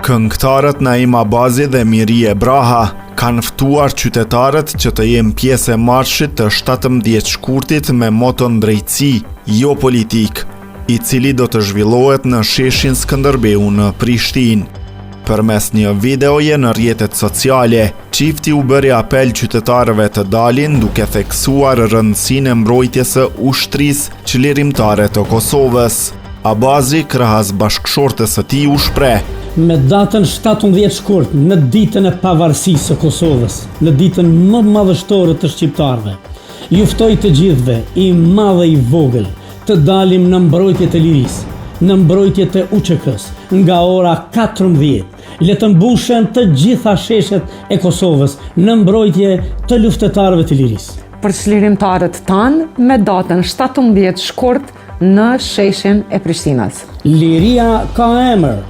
Këngëtarët Naim Abazi dhe Mirie Braha kanë ftuar qytetarët që të jenë pjesë e marshit të 17 shkurtit me moton drejtësi, jo politik, i cili do të zhvillohet në sheshin Skënderbeu në Prishtinë. Përmes një videoje në rrjetet sociale, çifti u bëri apel qytetarëve të dalin duke theksuar rëndësinë e mbrojtjes së ushtrisë çlirimtare të Kosovës. Abazi, krahas bashkëshortes së tij, u shpreh: Me datën 17 shkurt, në ditën e pavarësisë së Kosovës, në ditën më madhështore të shqiptarëve, ju ftoj të gjithëve, i madh dhe i vogël, të dalim në mbrojtje të lirisë, në mbrojtje të UÇK-s, nga ora 14. Le të mbushen të gjitha sheshet e Kosovës në mbrojtje të luftëtarëve të lirisë. Për çlirimtarët tanë me datën 17 shkurt në sheshin e Prishtinës. Liria ka emër.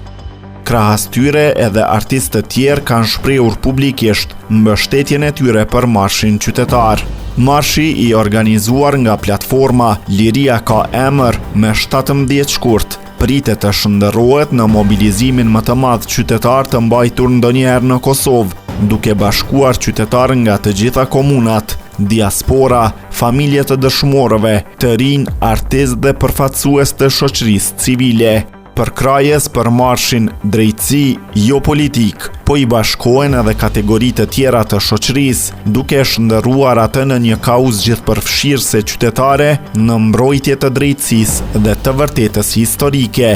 Krahas tyre edhe artistë të tjerë kanë shprehur publikisht mbështetjen e tyre për marshin qytetar. Marshi i organizuar nga platforma Liria ka emër me 17 shkurt pritet të shndërrohet në mobilizimin më të madh qytetar të mbajtur ndonjëherë në Kosovë, duke bashkuar qytetarë nga të gjitha komunat, diaspora, familje të dëshmorëve, të rinj, artistë dhe përfaqësues të shoqërisë civile. Përkrajes për marshin drejtësi, jo politik, po i bashkohen edhe kategoritë të tjera të shoqërisë, duke shndërruar atë në një kauzë gjithëpërfshirëse qytetare në mbrojtje të drejtësisë dhe të vërtetës historike.